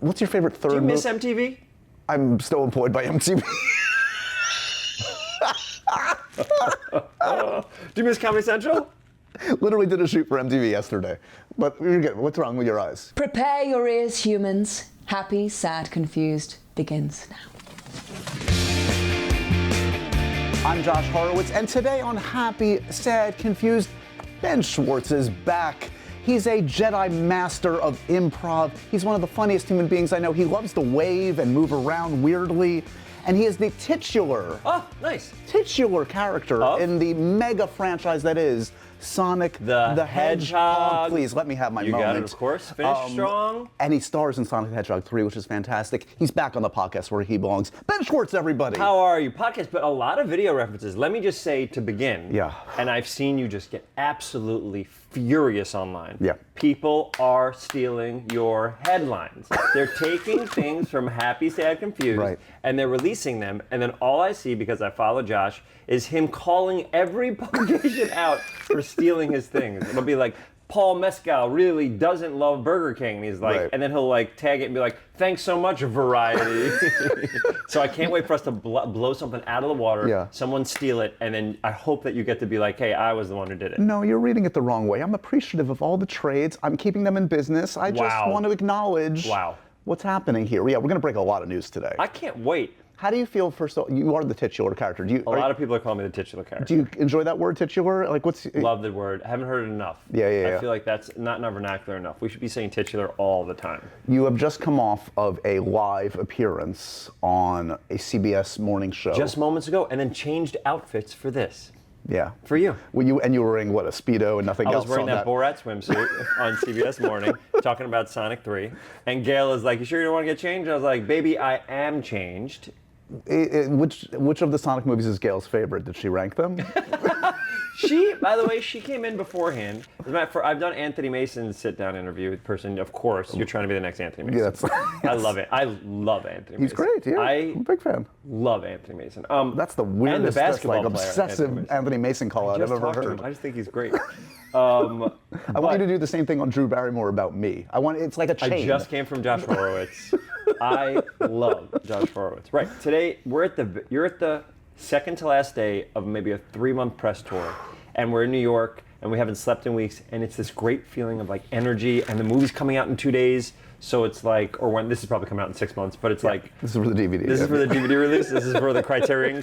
What's your favorite third? Do you miss MTV? I'm still employed by MTV. Do you miss Comedy Central? Literally did a shoot for MTV yesterday. But you're good. What's wrong with your eyes? Prepare your ears, humans. Happy, sad, confused begins now. I'm Josh Horowitz, and today on Happy, Sad, Confused, Ben Schwartz is back. He's a Jedi master of improv. He's one of the funniest human beings I know. He loves to wave and move around weirdly. And he is the titular character in the mega franchise that is Sonic the Hedgehog. Please let me have my moment. You got it, of course. Finish strong. And he stars in Sonic the Hedgehog 3, which is fantastic. He's back on the podcast where he belongs. Ben Schwartz, everybody. How are you? Podcast, but a lot of video references. Let me just say to begin. Yeah. And I've seen you just get absolutely furious online. Yeah. People are stealing your headlines. They're taking things from Happy, Sad, Confused, right, and they're releasing them. And then all I see, because I follow Josh, is him calling every publication out for stealing his things. It'll be like, Paul Mescal really doesn't love Burger King. And he's like, right, and then he'll like tag it and be like, thanks so much, Variety. So I can't wait for us to blow something out of the water, yeah, someone steal it, and then I hope that you get to be like, hey, I was the one who did it. No, you're reading it the wrong way. I'm appreciative of all the trades. I'm keeping them in business. I just want to acknowledge what's happening here. Yeah, we're going to break a lot of news today. I can't wait. How do you feel, first of all, you are the titular character. A lot of people are calling me the titular character. Do you enjoy that word, titular? Like, Love the word. I haven't heard it enough. Yeah. I feel like that's not in our vernacular enough. We should be saying titular all the time. You have just come off of a live appearance on a CBS morning show. Just moments ago, and then changed outfits for this. Yeah. For you. Well, you were wearing, what, a Speedo and nothing else? I was wearing that Borat swimsuit on CBS Morning, talking about Sonic 3. And Gail is like, you sure you don't want to get changed? I was like, baby, I am changed. Which of the Sonic movies is Gail's favorite? Did she rank them? She, by the way, she came in beforehand. As a matter of fact, I've done Anthony Mason's sit-down interview with person. Of course, you're trying to be the next Anthony Mason. Yes. I love it. I love Anthony Mason. He's great, yeah. I'm a big fan. Love Anthony Mason. That's the weirdest, and the basketball obsessive Anthony Mason call-out I've ever heard. I just think he's great. I want you to do the same thing on Drew Barrymore about me. It's like a chain. I just came from Josh Horowitz. I love Josh Horowitz. Right, today you're at the second to last day of maybe a 3-month press tour, and we're in New York, and we haven't slept in weeks, and it's this great feeling of like energy, and the movie's coming out in 2 days, so it's like, or when this is probably coming out in 6 months, but it's like this is for the DVD. This is for the DVD release. This is for the Criterion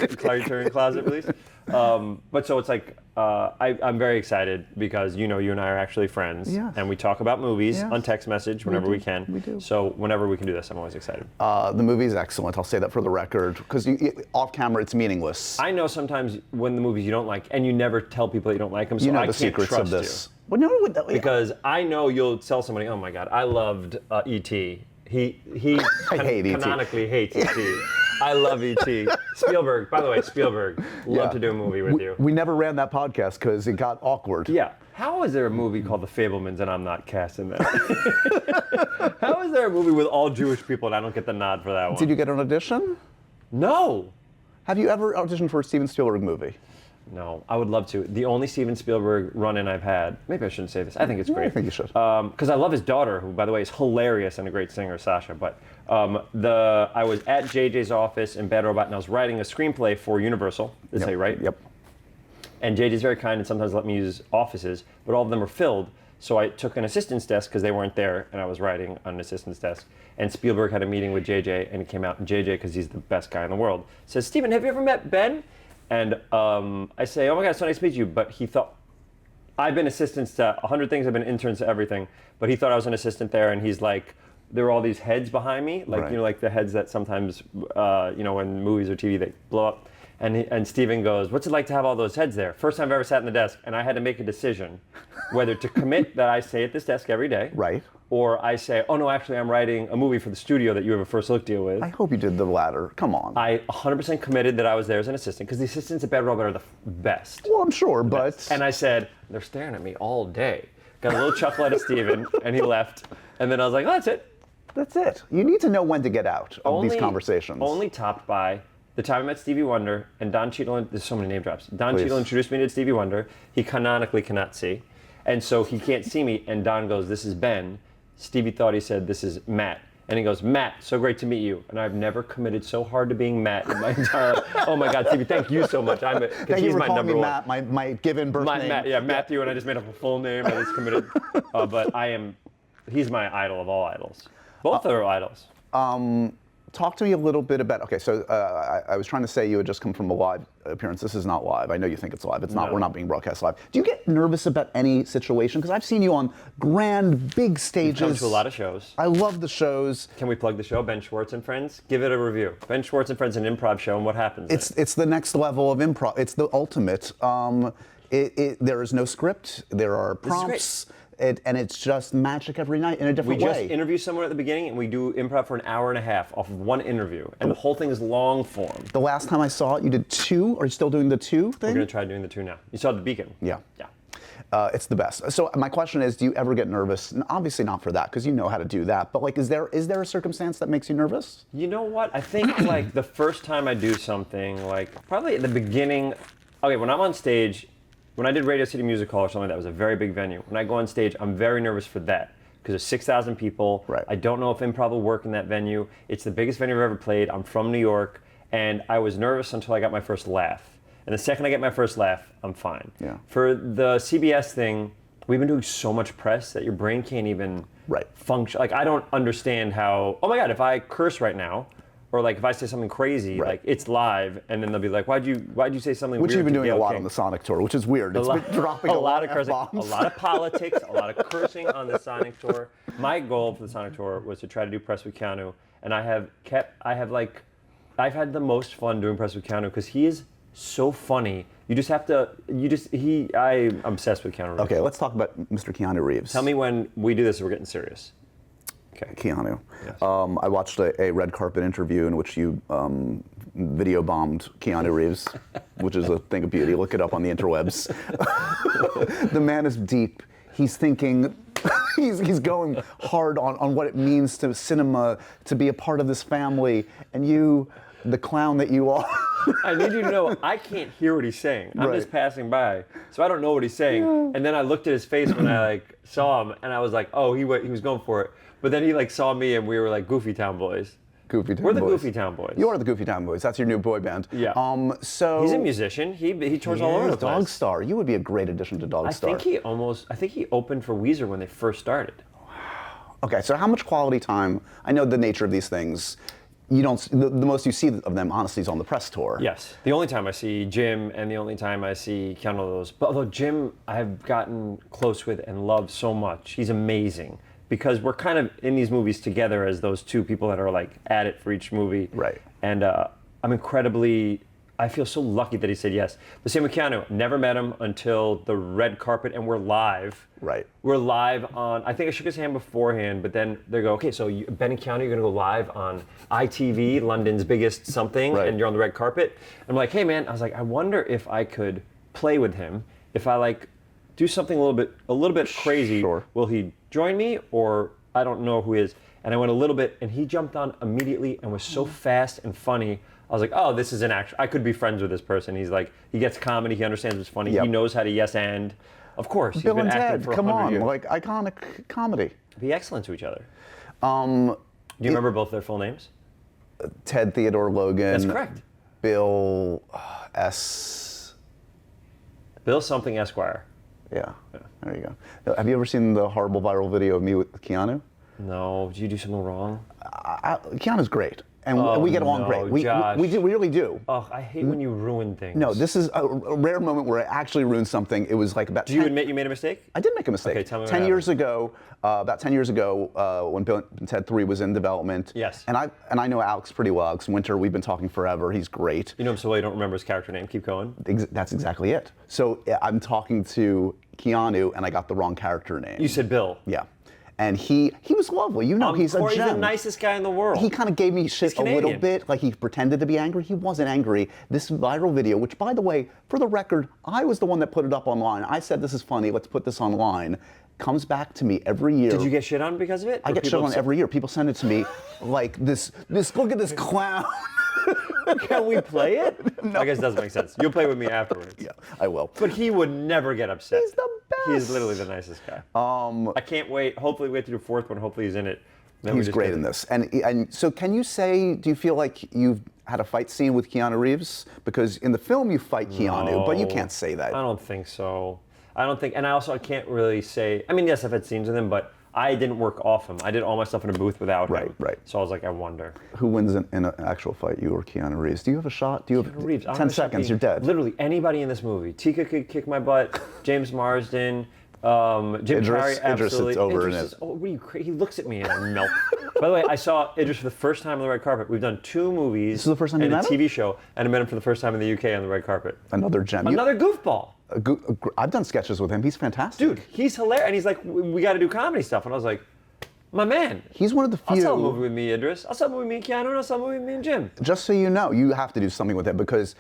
Closet release. But so it's like I'm very excited because you and I are actually friends, and we talk about movies on text message whenever we can. We do. So whenever we can do this, I'm always excited. The movie's excellent. I'll say that for the record, because off camera it's meaningless. I know sometimes when the movies you don't like, and you never tell people that you don't like them, so I can't secrets trust of this. You. Well, no, because I know you'll tell somebody, oh my God, I loved E.T. He canonically hates E.T. I love E.T. Spielberg, by the way, love to do a movie with you. We never ran that podcast because it got awkward. Yeah. How is there a movie called The Fabelmans and I'm not cast in that? How is there a movie with all Jewish people and I don't get the nod for that one? Did you get an audition? No. Have you ever auditioned for a Steven Spielberg movie? No, I would love to. The only Steven Spielberg run-in I've had, maybe I shouldn't say this, I think it's great. I think you should. Because I love his daughter, who, by the way, is hilarious and a great singer, Sasha. But I was at JJ's office in Bad Robot, and I was writing a screenplay for Universal. That's how you write? Yep. And JJ's very kind and sometimes let me use offices, but all of them are filled. So I took an assistant's desk because they weren't there, and I was writing on an assistant's desk. And Spielberg had a meeting with JJ, and he came out, and JJ, because he's the best guy in the world, says, Steven, have you ever met Ben? And I say, oh my God, it's so nice to meet you. But he thought, I've been assistants to 100 things, I've been interns to everything. But he thought I was an assistant there, and he's like, there were all these heads behind me, like, like the heads that sometimes, when movies or TV, they blow up. And Steven goes, what's it like to have all those heads there? First time I've ever sat in the desk, and I had to make a decision whether to commit that I stay at this desk every day. Right. Or I say, oh no, actually I'm writing a movie for the studio that you have a first look deal with. I hope you did the latter. Come on. I 100% committed that I was there as an assistant, because the assistants at Bad Robot are the best. Well, I'm sure, but... And I said, they're staring at me all day. Got a little chuckle out of Steven, and he left. And then I was like, oh, that's it. That's it. You need to know when to get out of these conversations. Only topped by the time I met Stevie Wonder, and Don Cheadle, there's so many name drops. Don Cheadle introduced me to Stevie Wonder. He canonically cannot see. And so he can't see me, and Don goes, this is Ben. Stevie thought he said, this is Matt. And he goes, Matt, so great to meet you. And I've never committed so hard to being Matt in my entire life. Oh my God, Stevie, thank you so much. Thank you for my calling me number Matt, my given birth name. Matthew, and I just made up a full name. I just committed. But he's my idol of all idols. Both are idols. Talk to me a little bit about, okay, so I was trying to say you had just come from a live appearance. This is not live. I know you think it's live. It's not. No. We're not being broadcast live. Do you get nervous about any situation? Because I've seen you on grand, big stages. You've come to a lot of shows. I love the shows. Can we plug the show, Ben Schwartz and Friends? Give it a review. Ben Schwartz and Friends, an improv show, and what happens? It's the next level of improv. It's the ultimate. There is no script. There are prompts. And it's just magic every night in a different way. We just interview someone at the beginning, and we do improv for an hour and a half off of one interview, and the whole thing is long form. The last time I saw it, you did 2. Are you still doing the 2 thing? We're going to try doing the 2 now. You saw The Beacon. Yeah. Yeah. It's the best. So my question is, do you ever get nervous? And obviously not for that, because you know how to do that. But like, is there a circumstance that makes you nervous? You know what? I think like the first time I do something, like probably at the beginning. Okay, when I'm on stage. When I did Radio City Music Hall or something, that was a very big venue. When I go on stage, I'm very nervous for that because there's 6,000 people. Right. I don't know if improv will work in that venue. It's the biggest venue I've ever played. I'm from New York, and I was nervous until I got my first laugh. And the second I get my first laugh, I'm fine. Yeah. For the CBS thing, we've been doing so much press that your brain can't even function. Like I don't understand how. Oh my God, if I curse right now. Or like if I say something crazy, like it's live, and then they'll be like, "Why'd you say something?" Which weird you've been to doing Gayle a lot King? on the Sonic tour, which is weird. It's been dropping a lot of cursing, F-bombs. a lot of politics, a lot of cursing on the Sonic tour. My goal for the Sonic tour was to try to do press with Keanu, and I've had the most fun doing press with Keanu because he is so funny. I'm obsessed with Keanu Reeves. Okay, let's talk about Mr. Keanu Reeves. Tell me when we do this, we're getting serious. Okay. Keanu. Yes. I watched a red carpet interview in which you video bombed Keanu Reeves, which is a thing of beauty. Look it up on the interwebs. The man is deep. He's thinking, he's going hard on what it means to cinema, to be a part of this family, and you, the clown that you are. I need you to know, I can't hear what he's saying. I'm just passing by, so I don't know what he's saying. Yeah. And then I looked at his face when I saw him, and I was like, oh, he was going for it. But then he saw me, and we were like Goofy Town Boys. Goofy Town We're the Boys. Goofy Town Boys. You are the Goofy Town Boys. That's your new boy band. Yeah. So he's a musician. He tours all over the place. Dog Star. You would be a great addition to Dog Star. I think he opened for Weezer when they first started. Okay, so how much quality time? I know the nature of these things. You don't. The most you see of them, honestly, is on the press tour. Yes. The only time I see Jim and the only time I see Keanu those. But although Jim, I have gotten close with and loved so much. He's amazing. Because we're kind of in these movies together as those two people that are at it for each movie. Right. And I feel so lucky that he said yes. The same with Keanu. Never met him until the red carpet, and we're live. Right. We're live on, I think I shook his hand beforehand, but then they go, okay, so Ben and Keanu, you're going to go live on ITV, London's biggest something, and you're on the red carpet. I'm like, hey man, I was like, I wonder if I could play with him. If I do something a little bit crazy, will he join me, or I don't know who he is. And I went a little bit, and he jumped on immediately and was so fast and funny. I was like, oh, this is an action. I could be friends with this person. He's he gets comedy. He understands what's funny. Yep. He knows how to yes and. Of course, he's been acting for 100 years. Iconic comedy. Be excellent to each other. Do you remember both their full names? Ted Theodore Logan. That's correct. Bill Bill something Esquire. Yeah. There you go. Have you ever seen the horrible viral video of me with Keanu? No. Did you do something wrong? Keanu's great. And we get along great. We really do. Oh, I hate when you ruin things. No, this is a rare moment where I actually ruined something. It was about. Do you admit you made a mistake? I did make a mistake. Okay, tell me what 10 years ago, about 10 years ago, when Bill and Ted 3 was in development. Yes. And I know Alex pretty well. Alex Winter, we've been talking forever. He's great. You know him so well you don't remember his character name. Keep going. That's exactly it. So I'm talking to Keanu, and I got the wrong character name. You said Bill. Yeah. And he was lovely. He's a gem. He's the nicest guy in the world. He kind of gave me shit a little bit, he pretended to be angry. He wasn't angry. This viral video, which by the way, for the record, I was the one that put it up online. I said, this is funny, let's put this online. Comes back to me every year. Did you get shit on because of it? I get shit on every year. People send it to me this look at this clown. Can we play it? No. I guess it doesn't make sense. You'll play with me afterwards. Yeah, I will. But he would never get upset. He's the best. He's literally the nicest guy. I can't wait. Hopefully we have to do a fourth one. Hopefully he's in it. Then we He's just great did in it. this. And so can you say, do you feel like you've had a fight scene with Keanu Reeves? Because in the film you fight Keanu, but you No, can't say that. I don't think so. I don't think, and I can't really say, I mean, yes, I've had scenes with him, but I didn't work off him. I did all my stuff in a booth without him. Right. So I was like, I wonder. Who wins in an actual fight, you or Keanu Reeves? Do you have a shot? Do you have Keanu Reeves, 10 seconds, you're dead. Literally anybody in this movie. Tika could kick my butt, James Marsden, Jim Carrey, absolutely. It's over Idris in is, what are you crazy? He looks at me and I melt. By the way, I saw Idris for the first time on the red carpet. We've done 2 movies This is the first time you and a met him? TV show, and I met him for the first time in the UK on the red carpet. Another gem. Another goofball. I've done sketches with him. He's fantastic. Dude, he's hilarious. And he's like, we got to do comedy stuff. And I was like, my man. He's one of the few. I'll sell a movie with me, Idris. I'll sell a movie with me and Keanu, and I'll sell a movie with me and Jim. Just so you know, you have to do something with him because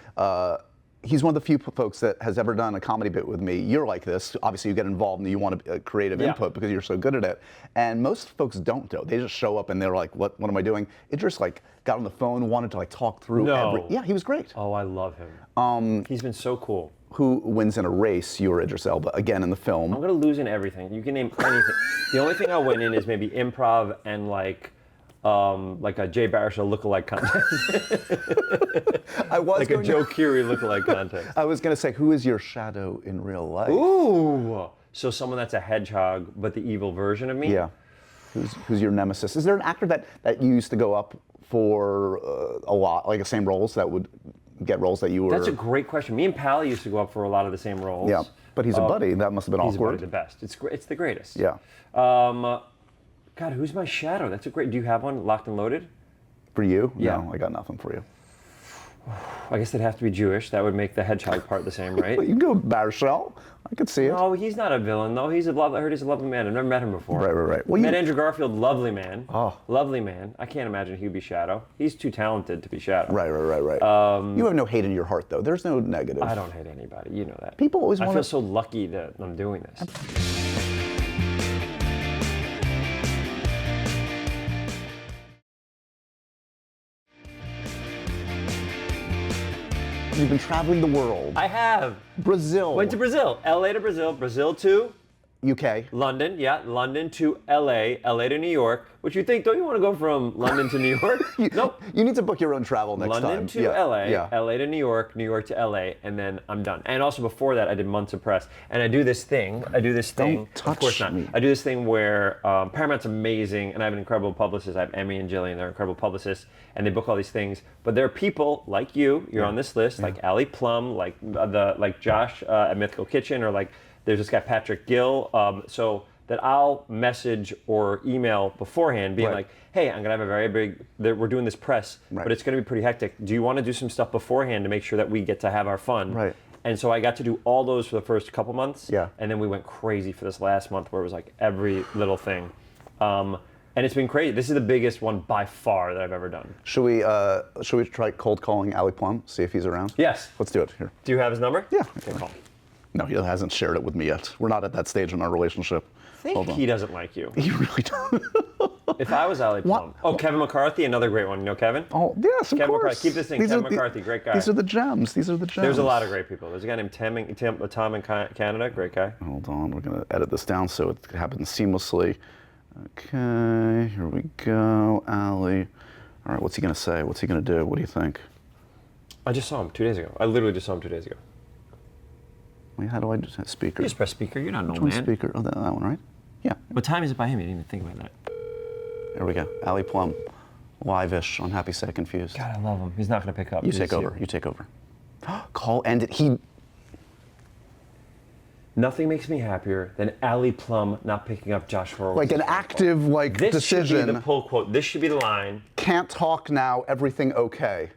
he's one of the few folks that has ever done a comedy bit with me. You're like this. Obviously, you get involved and you want creative input because you're so good at it. And most folks don't, though. They just show up and they're like, what am I doing? Idris got on the phone, wanted to talk through Yeah, he was great. Oh, I love him. He's been so cool. Who wins in a race, you or Idris Elba, again in the film? I'm gonna lose in everything. You can name anything. The only thing I'll win in is maybe improv and like a Jay Baruchel lookalike contest. Like a Joe Keery lookalike contest. I was going to say, who is your shadow in real life? Ooh. So someone that's a hedgehog, but the evil version of me? Yeah. Who's your nemesis? Is there an actor that you used to go up for a lot, like the same roles that would get roles that you were? That's a great question. Me and Pally used to go up for a lot of the same roles. Yeah, but he's a buddy. That must have been He's awkward. a buddy, the best. It's the greatest. Yeah. God, who's my shadow? That's a great. Do you have one locked and loaded? For you? Yeah. No, I got nothing for you. I guess they'd have to be Jewish. That would make the hedgehog part the same, right? Well, you can go with Baruchel. I could see it. No, he's not a villain though. I heard he's a lovely man. I've never met him before. Right. Well, Met Andrew Garfield, lovely man. Oh. Lovely man. I can't imagine he'd be Shadow. He's too talented to be Shadow. Right. You have no hate in your heart, though. There's no negative. I don't hate anybody. You know that. People always I want feel to. so lucky that I'm doing this. You've been traveling the world. I have. Brazil. Went to Brazil. LA to Brazil. Brazil to UK. London. Yeah, London to LA. LA to New York. Which you think, don't you want to go from London to New York? Nope. You need to book your own travel next time. London to LA, LA to New York to LA, and then I'm done. And also before that, I did months of press. And I do this thing. Don't touch of course not. me. I do this thing where Paramount's amazing, and I have an incredible publicist. I have Emmy and Jillian. They're incredible publicists, and they book all these things. But there are people like you. You're on this list, like Ali Plumb, like Josh at Mythical Kitchen, or like there's this guy Patrick Gill. So that I'll message or email beforehand, being like, hey, I'm gonna have a very big, we're doing this press, but it's gonna be pretty hectic. Do you wanna do some stuff beforehand to make sure that we get to have our fun? Right. And so I got to do all those for the first couple months, Yeah. and then we went crazy for this last month where it was like every little thing. And it's been crazy. This is the biggest one by far that I've ever done. Should we try cold calling Ali Plumb, see if he's around? Yes. Let's do it. Here. Do you have his number? Yeah. Okay, call. No, he hasn't shared it with me yet. We're not at that stage in our relationship. I think he doesn't like you. He really doesn't. If I was Ali Plumb. Oh, Kevin McCarthy, another great one. You know Kevin? Oh, yes, of Kevin course. McCarthy. Keep this thing. Kevin McCarthy, great guy. These are the gems. There's a lot of great people. There's a guy named Tom in Canada, great guy. Hold on, we're going to edit this down so it happens seamlessly. Okay, here we go, Ali. All right, what's he going to say? What's he going to do? What do you think? I just saw him 2 days ago. I literally just saw him 2 days ago. Wait, how do I do that? Speaker? You just press speaker. You're not an old Which man. Speaker? Oh, that one, right? Yeah. What time is it by him? You didn't even think about that. There we go. Ali Plumb, live-ish on Happy Sad Confused. God, I love him. He's not going to pick up. You take over. You take over. Call ended. He. Nothing makes me happier than Ali Plumb not picking up Josh Horowitz. Like an active this decision. should be the pull quote. This should be the line. Can't talk now. Everything okay.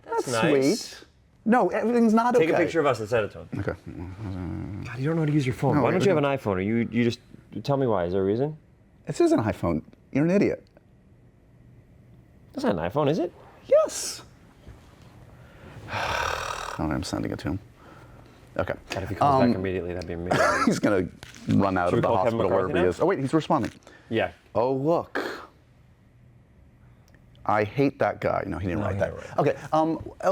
That's That's nice. sweet. No, everything's not okay. Take a picture of us and send it to him. Okay. God, you don't know how to use your phone. No, Why don't you have an iPhone? Or you just tell me why. Is there a reason? This is an iPhone. You're an idiot. That's not an iPhone, is it? Yes. All right, I'm sending it to him. Okay. God, if he comes back immediately, that'd be amazing. He's gonna run out Should of we the call Kevin hospital McCarthy wherever he now? is. Oh wait, he's responding. Yeah. Oh look. I hate that guy. No, he didn't write that. right. Okay.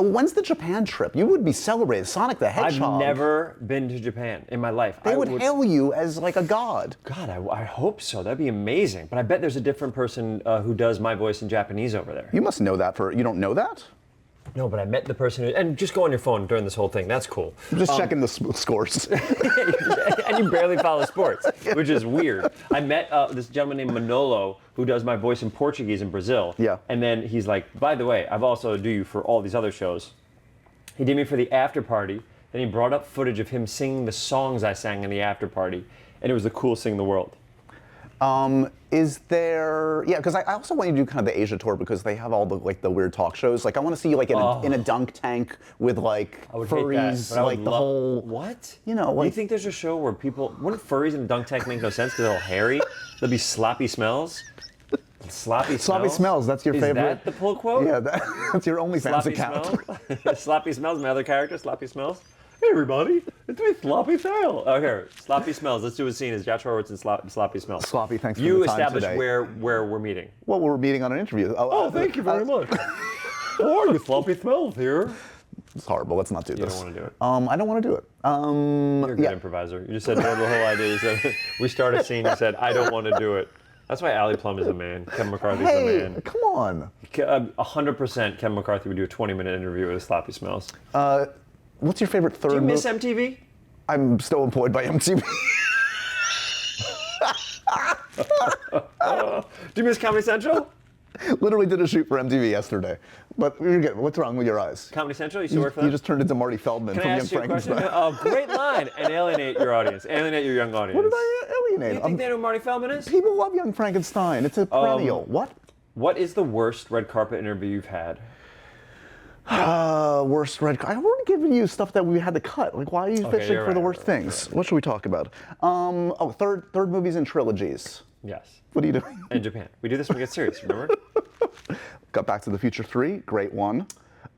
When's the Japan trip? You would be celebrated. Sonic the Hedgehog. I've never been to Japan in my life. They would hail you as like a god. God, I hope so. That'd be amazing. But I bet there's a different person who does my voice in Japanese over there. You must know that. You don't know that? No, but I met the person and just go on your phone during this whole thing. That's cool. I'm just checking the scores. And you barely follow sports, which is weird. I met this gentleman named Manolo who does my voice in Portuguese in Brazil. Yeah. And then he's like, by the way, I've also do you for all these other shows. He did me for the after party. Then he brought up footage of him singing the songs I sang in the after party. And it was the coolest thing in the world. Is there? Yeah, because I also want you to do kind of the Asia tour because they have all the weird talk shows. Like I want to see you like in a dunk tank with like I would furries, hate that, like the whole. What? You know, like. You think there's a show where people wouldn't furries in a dunk tank make no sense because they're all hairy? There'll be sloppy smells. Sloppy smells. That's your favorite. Is that the pull quote? Yeah, that's your OnlyFans Sloppy account. smells. Sloppy smells. My other character, Sloppy Smells. Hey everybody, it's me, Sloppy Sale. Oh, here, Sloppy Smells. Let's do a scene as Josh Horowitz and Sloppy Smells. Sloppy, thanks for you the time establish today. where we're meeting. Well, we're meeting on an interview. Oh, thank you very much. How are you, Sloppy Smells here? It's horrible. Let's not do this. don't wanna do it. I don't want to do it. You're a good improviser. You just said no to the whole idea. You said, we start a scene, you said, I don't want to do it. That's why Ali Plumb is the man. Kevin McCarthy's the man. Come on. 100% Kevin McCarthy would do a 20-minute interview with Sloppy Smells. What's your favorite third? Do you miss MTV? I'm still employed by MTV. Do you miss Comedy Central? Literally did a shoot for MTV yesterday. But you're good. What's wrong with your eyes? Comedy Central? You used to work for them? You just turned into Marty Feldman Can from I Young ask you a question? Frankenstein. Oh, great line. And alienate your audience. Alienate your young audience. What did I alienate? You think they know who Marty Feldman is? People love Young Frankenstein. It's a perennial. What? What is the worst red carpet interview you've had? Worst red. I don't want to give you stuff that we had to cut. Like, why are you fishing for the worst things? What should we talk about? Third movies and trilogies. Yes. What are you doing? In Japan. We do this when we get serious, remember? Got Back to the Future 3, great one.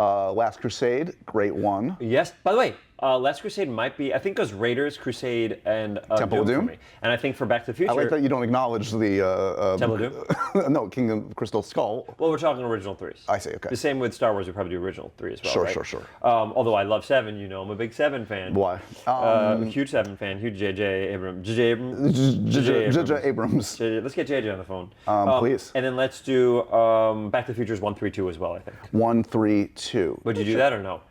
Last Crusade, great one. Yes. By the way, Last Crusade might be, I think it goes Raiders, Crusade, and Temple of Doom? for me. And I think for Back to the Future. I like that you don't acknowledge the... Temple of Doom? No, King of Crystal Skull. Well, we're talking original threes. I see, okay. The same with Star Wars, we probably do original three as well, right? Sure. Although I love 7, you know, I'm a big 7 fan. Why? Huge 7 fan, huge J.J. Abrams. J.J. Abrams. Let's get JJ on the phone. Please. And then let's do Back to the Future's 1, 3, 2 as well, I think. 1, 3, 2. Would you do that or no?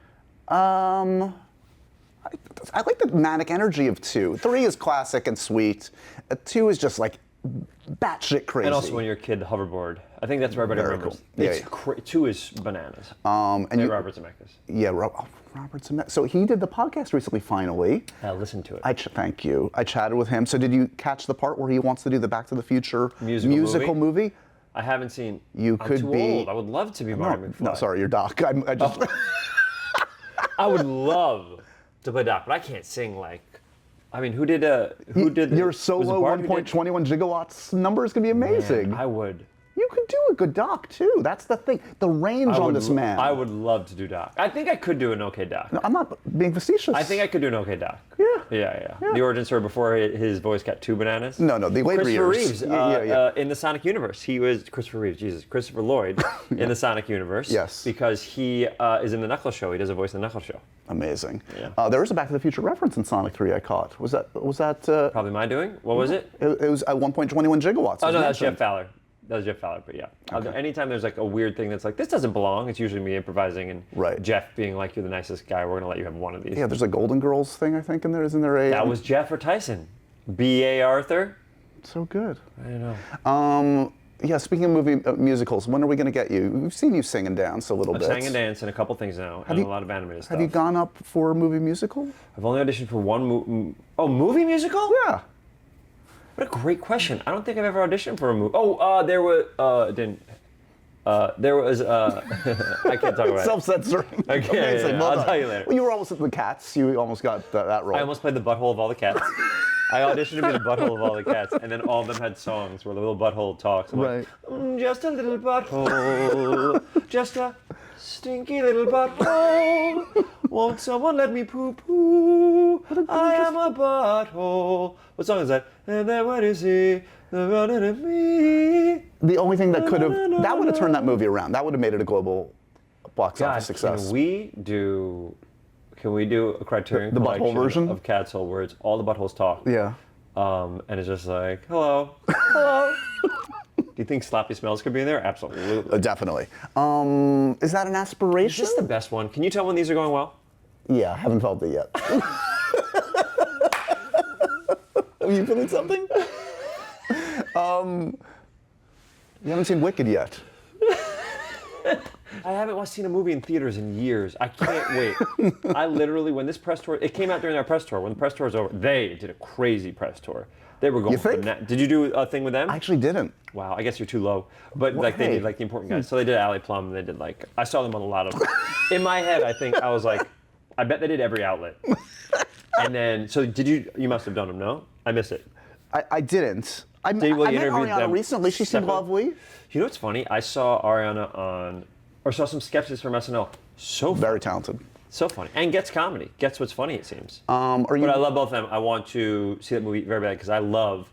I like the manic energy of 2. 3 is classic and sweet. 2 is just like batshit crazy. And also when you're a kid, the hoverboard. I think that's where everybody Very remembers. cool. Yeah, It's 2 is bananas. And Robert Zemeckis. Yeah, Robert Zemeckis. So he did the podcast recently, finally. Listen to it. Thank you. I chatted with him. So did you catch the part where he wants to do the Back to the Future Musical movie? I haven't seen. You I'm could too be. Old. I would love to be Marty McFly. No, sorry, you're Doc. I just. I would love to play Doc, but I can't sing like. I mean, who did Your was it solo Bart who did- 1.21 gigawatts number is gonna be amazing. Man, I would. You could do a good Doc too. That's the thing. The range on this man. I would love to do Doc. I think I could do an okay Doc. No, I'm not being facetious. I think I could do an okay Doc. Yeah. The origin story before his voice got 2 bananas. No, the later Christopher years. Reeves in the Sonic universe. He was Christopher Lloyd in the Sonic universe. Yes. Because he is in the Knuckles show. He does a voice in the Knuckles show. Amazing. Yeah. There was a Back to the Future reference in Sonic 3 I caught. Was that? Probably my doing. What was it? It was at 1.21 gigawatts. Oh no, that's mentioned. Jeff Fowler. That was Jeff Fowler, but yeah. Anytime there's like a weird thing that's like, this doesn't belong, it's usually me improvising and Jeff being like, you're the nicest guy, we're gonna let you have one of these. Yeah, there's a Golden Girls thing, I think, in there. Isn't there a... That was Jeff or Tyson. B.A. Arthur. So good. I know. Yeah, speaking of musicals, when are we gonna get you? We've seen you sing and dance a little bit. I sang and danced in a couple things now, and a lot of animated stuff. Have you gone up for a movie musical? I've only auditioned for one movie musical? Yeah. What a great question. I don't think I've ever auditioned for a movie. There was, I can't talk about it. Self-censoring. Okay, Amazing. I'll tell you later. Well, you were almost at the Cats. You almost got that role. I almost played the butthole of all the cats. I auditioned to be the butthole of all the cats, and then all of them had songs where the little butthole talks. I'm like, just a little butthole, just a stinky little butthole. Won't someone let me poo-poo? I am a butthole. What song is that? And then what is he? The only thing that would have turned that movie around. That would have made it a global box office success. Can we do a Criterion the butthole collection version of Cat's Hole where it's all the buttholes talk? Yeah. And it's just like, hello, hello. Do you think Sloppy Smells could be in there? Absolutely. Definitely. Is that an aspiration? Is this the best one? Can you tell when these are going well? Yeah, I haven't felt it yet. Are you feeling something? You haven't seen Wicked yet. I haven't seen a movie in theaters in years. I can't wait. I literally, when this press tour, it came out during our press tour. When the press tour was over, they did a crazy press tour. They were going. You think? Did you do a thing with them? I actually didn't. Wow, I guess you're too low. But like they did like the important guys. So they did Ali Plumb. They did like I saw them on a lot of. In my head, I think I was like, I bet they did every outlet. And then, so did you? You must have done them, no? I missed it. I didn't. I met interviewed Ariana them recently. She seemed lovely. You know what's funny? I saw Ariana saw some sketches from SNL. So funny. Very talented. So funny. And gets comedy. Gets what's funny, it seems. But I love both of them. I want to see that movie very bad because I saw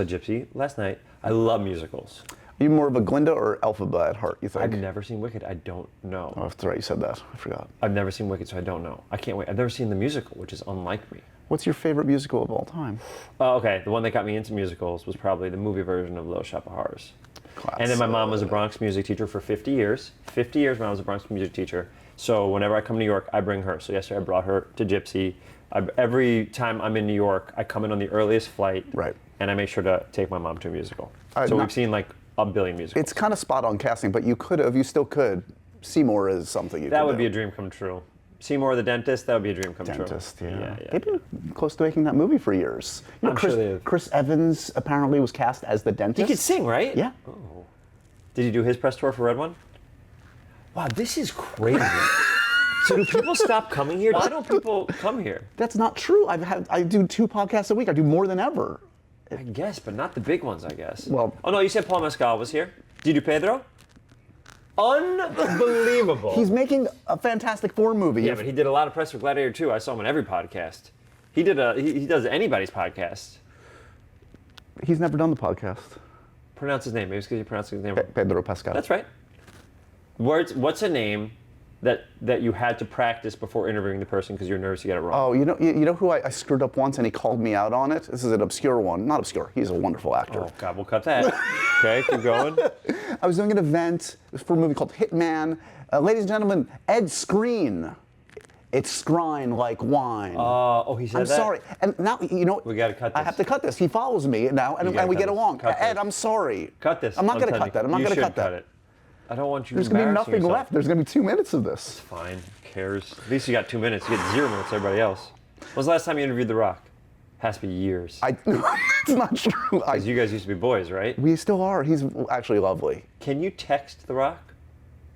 Gypsy last night. I love musicals. Are you more of a Glinda or Elphaba at heart, you think? I've never seen Wicked. I don't know. Oh, that's right, you said that. I forgot. I've never seen Wicked, so I don't know. I can't wait. I've never seen the musical, which is unlike me. What's your favorite musical of all time? Okay, the one that got me into musicals was probably the movie version of Little Shop of Horrors. Classic. And then my mom was a Bronx music teacher for 50 years. 50 years my mom was a Bronx music teacher. So whenever I come to New York, I bring her. So yesterday I brought her to Gypsy. Every time I'm in New York, I come in on the earliest flight. Right. And I make sure to take my mom to a musical. We've seen like a billion musicals. It's kind of spot on casting, but you still could. Seymour is something you could That would do. be a dream come true. Seymour the Dentist, that would be a dream come true. Dentist, yeah. Yeah. They've been close to making that movie for years. You know, I'm sure they have. Chris Evans apparently was cast as the dentist. He could sing, right? Yeah. Oh. Did you do his press tour for Red One? Wow, this is crazy. So do people stop coming here? Why don't people come here? That's not true. I do 2 podcasts a week. I do more than ever. I guess, but not the big ones, I guess. Well- Oh no, you said Paul Mescal was here. Did you do Pedro? Unbelievable. He's making a Fantastic Four movie. Yeah, but he did a lot of press for Gladiator 2. I saw him on every podcast. He does anybody's podcast. He's never done the podcast. Pronounce his name. Maybe it's because you pronounce his name. Pedro Pascal. That's right. What's a name that you had to practice before interviewing the person because you're nervous to get it wrong? Oh, you know who I screwed up once and he called me out on it? This is an obscure one. Not obscure. He's a wonderful actor. Oh, God, we'll cut that. Okay, keep going. I was doing an event for a movie called Hitman. Ladies and gentlemen, Ed Skrein. It's Skrine like wine. He said I'm that? sorry. And now, you know, We gotta cut I this. have to cut this. He follows me now, and gotta we cut get this. along. Cut Ed, this. I'm sorry. Cut this. I'm not going to cut that. I'm not going to cut that. It. I don't want you There's going to be embarrassing nothing yourself. left. There's going to be 2 minutes of this. Fine. Who cares? At least you got 2 minutes. You get 0 minutes, everybody else. When was the last time you interviewed The Rock? Has to be years. It's not true. Because you guys used to be boys, right? We still are. He's actually lovely. Can you text The Rock?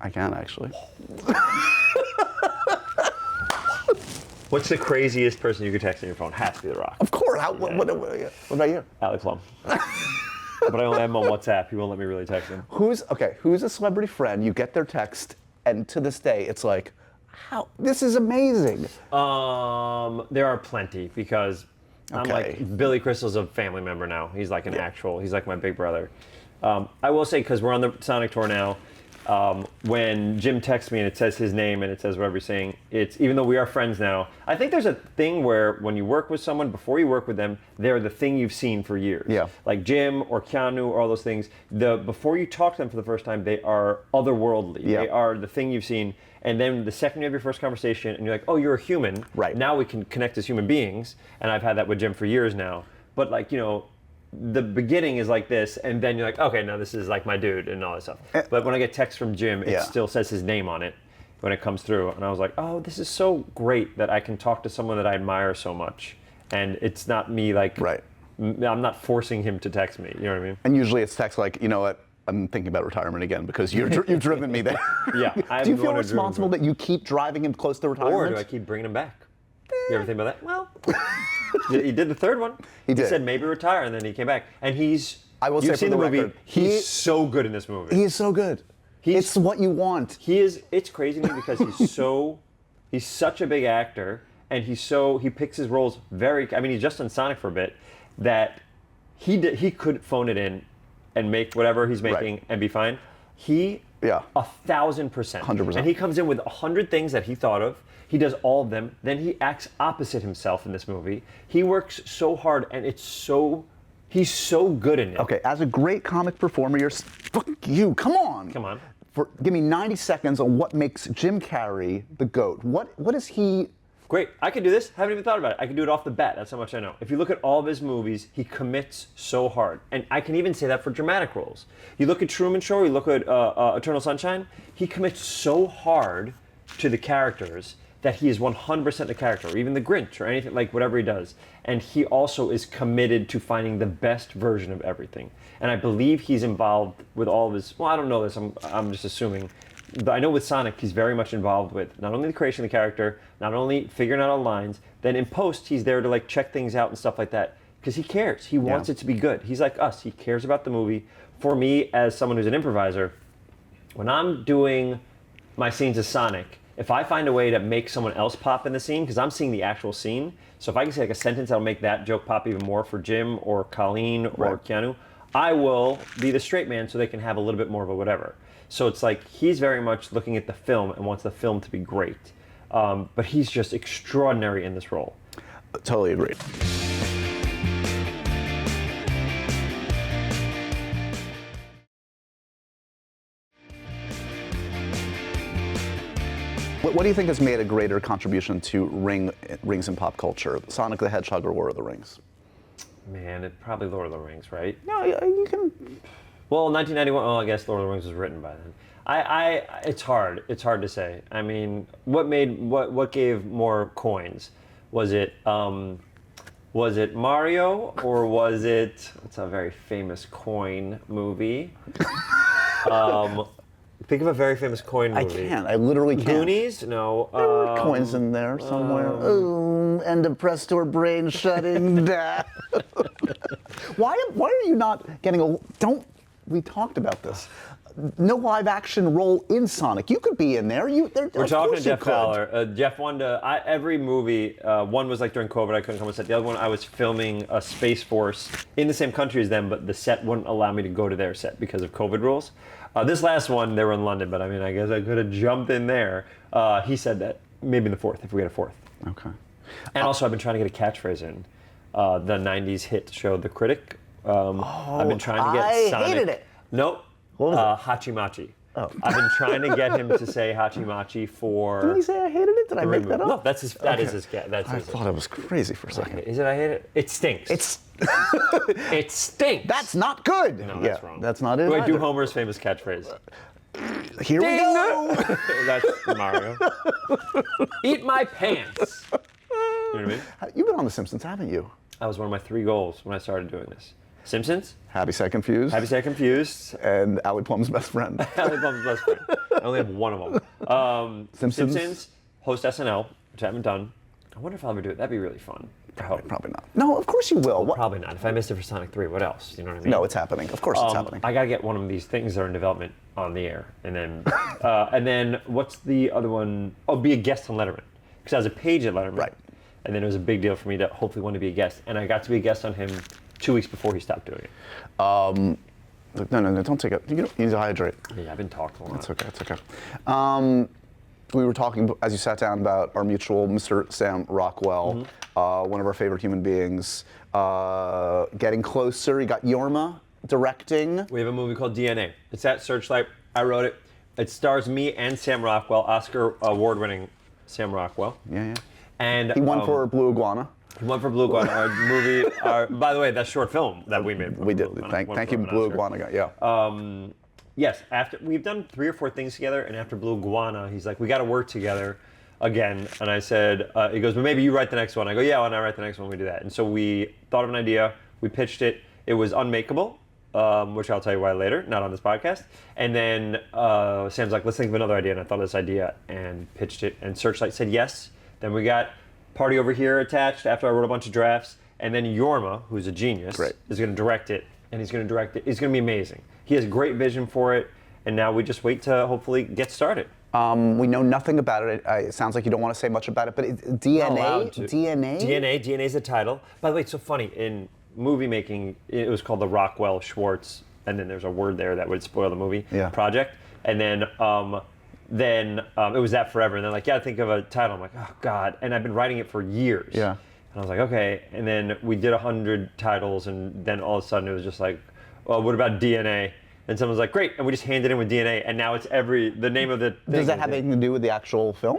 I can, actually. What's the craziest person you could text on your phone? Has to be The Rock. Of course. What about you? Ali Plumb. But I only have him on WhatsApp. He won't let me really text him. Who's a celebrity friend? You get their text, and to this day, it's like, how? This is amazing. There are plenty because I'm Okay. like Billy Crystal's a family member now. He's like he's like my big brother. I will say, because we're on the Sonic tour now, when Jim texts me and it says his name and it says whatever he's saying, it's even though we are friends now, I think there's a thing where when you work with someone, before you work with them, they're the thing you've seen for years. Yeah. Like Jim or Keanu or all those things. Before you talk to them for the first time, they are otherworldly. Yeah. They are the thing you've seen. And then the second you have your first conversation and you're like, oh, you're a human. Right. Now we can connect as human beings. And I've had that with Jim for years now. But like, you know, the beginning is like this, and then you're like, okay, now this is like my dude and all this stuff. But when I get text from Jim, it still says his name on it when it comes through. And I was like, oh, this is so great that I can talk to someone that I admire so much. And it's not me like, Right. I'm not forcing him to text me, you know what I mean? And usually it's text like, you know what? I'm thinking about retirement again because you've driven me there. Yeah. Do you feel responsible that you keep driving him close to retirement? Or do I keep bringing him back? You ever think about that? Well, he did the third one. He did. He said maybe retire, and then he came back. And I will say you've for seen the the movie. record, He's so good in this movie. He is so good. It's what you want. It's crazy to me because he's such a big actor, and he picks his roles he's just on Sonic for a bit, that he could phone it in and make whatever he's making and be fine. He 1,000%. 100%. And he comes in with 100 things that he thought of. He does all of them. Then he acts opposite himself in this movie. He works so hard, and he's so good in it. Okay, as a great comic performer, fuck you. Come on. Come on. Give me 90 seconds on what makes Jim Carrey the GOAT. What is he? Great. I could do this. Haven't even thought about it. I can do it off the bat. That's how much I know. If you look at all of his movies, he commits so hard. And I can even say that for dramatic roles. You look at Truman Show, you look at Eternal Sunshine, he commits so hard to the characters that he is 100% the character, or even the Grinch, or anything, like whatever he does. And he also is committed to finding the best version of everything. And I believe he's involved with all of his, well, I don't know this, I'm just assuming. But I know with Sonic, he's very much involved with not only the creation of the character, not only figuring out all the lines, then in post, he's there to like check things out and stuff like that. Because he cares. He wants it to be good. He's like us. He cares about the movie. For me, as someone who's an improviser, when I'm doing my scenes as Sonic, if I find a way to make someone else pop in the scene, because I'm seeing the actual scene, so if I can say like a sentence that'll make that joke pop even more for Jim or Colleen or Keanu, I will be the straight man so they can have a little bit more of a whatever. So it's like he's very much looking at the film and wants the film to be great. But he's just extraordinary in this role. Totally agreed. What do you think has made a greater contribution to rings in pop culture? Sonic the Hedgehog or Lord of the Rings? Man, it's probably Lord of the Rings, right? No, you can. Well, 1991. Oh, I guess Lord of the Rings was written by then. It's hard. It's hard to say. I mean, what gave more coins? Was it Mario or was it? It's a very famous coin movie. Think of a very famous coin movie. I can't. I literally can't. Goonies? No. There were coins in there somewhere. End of press store brain shutting down. Why are you not getting we talked about this. No live action role in Sonic. You could be in there. We're talking to Jeff Fowler. Jeff wanted to, every movie, one was like during COVID, I couldn't come on set. The other one, I was filming a Space Force in the same country as them, but the set wouldn't allow me to go to their set because of COVID rules. This last one, they were in London, but I mean, I guess I could have jumped in there. He said that maybe in the fourth, if we get a fourth. Okay. And also, I've been trying to get a catchphrase in. The 90s hit show, The Critic. I've been trying to get Sonic. I hated it. Nope. What was it? Hachimachi. Oh. I've been trying to get him to say Hachimachi for. Didn't he say I hated it? Did I make that up? No, that's his. That is his. That's I his. thought I was crazy for a second. Is it I hate it? It stinks. It stinks. That's not good. No, that's wrong. That's not it. Do I do either. Homer's famous catchphrase? Here we go. That's Mario. Eat my pants. You know what I mean? You've been on The Simpsons, haven't you? That was one of my 3 goals when I started doing this. Simpsons. Happy Sad Confused. Happy Sad Confused. And Ali Plum's best friend. Ali Plumb's best friend. I only have one of them. Simpsons. Host SNL, which I haven't done. I wonder if I'll ever do it. That'd be really fun. Probably not. No, of course you will. Well, probably not. If I missed it for Sonic 3, what else? You know what I mean? No, it's happening. Of course it's happening. I gotta get one of these things that are in development on the air, and then what's the other one? Oh, be a guest on Letterman, because I was a page at Letterman. Right. And then it was a big deal for me to hopefully want to be a guest, and I got to be a guest on him 2 weeks before he stopped doing it. No, don't take it. You need to hydrate. Yeah, I've been talking a lot. It's okay. We were talking, as you sat down, about our mutual Mr. Sam Rockwell, one of our favorite human beings. Getting closer. You got Yorma directing. We have a movie called DNA. It's at Searchlight. I wrote it. It stars me and Sam Rockwell, Oscar award-winning Sam Rockwell. Yeah. And he won for Blue Iguana. He won for Blue Iguana, our movie. By the way, that short film that we made. We did. Thank you, Blue Iguana guy. Yeah. Yes, after we've done 3 or 4 things together, and after Blue Iguana, he's like, we got to work together again. And I said, he goes, well, maybe you write the next one. I go, yeah, when I write the next one, we do that. And so we thought of an idea, we pitched it. It was unmakeable, which I'll tell you why later, not on this podcast. And then Sam's like, let's think of another idea. And I thought of this idea and pitched it. And Searchlight said yes. Then we got Party Over Here attached after I wrote a bunch of drafts. And then Yorma, who's a genius, is going to direct it. And he's going to direct it. It's going to be amazing. He has great vision for it. And now we just wait to hopefully get started. We know nothing about it. It sounds like you don't want to say much about it, but DNA? DNA is the title. By the way, it's so funny. In movie making. It was called the Rockwell Schwartz, and then there's a word there that would spoil the movie project. And then it was that forever. And then like, think of a title. I'm like, oh God. And I've been writing it for years. Yeah. And I was like, okay. And then we did 100 titles, and then all of a sudden it was just like, well, what about DNA? And someone was like, great. And we just handed in with DNA, and now it's the name of the thing. Does that have anything to do with the actual film?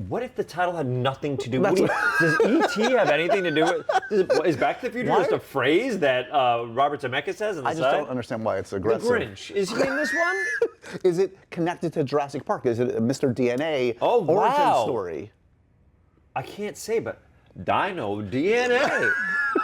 What if the title had nothing to do with it? Does E.T. have anything to do with is Back to the Future just a phrase that Robert Zemeckis says on the side? I just don't understand why it's aggressive. The Grinch. Is he in this one? Is it connected to Jurassic Park? Is it a Mr. DNA origin story? I can't say, but Dino DNA.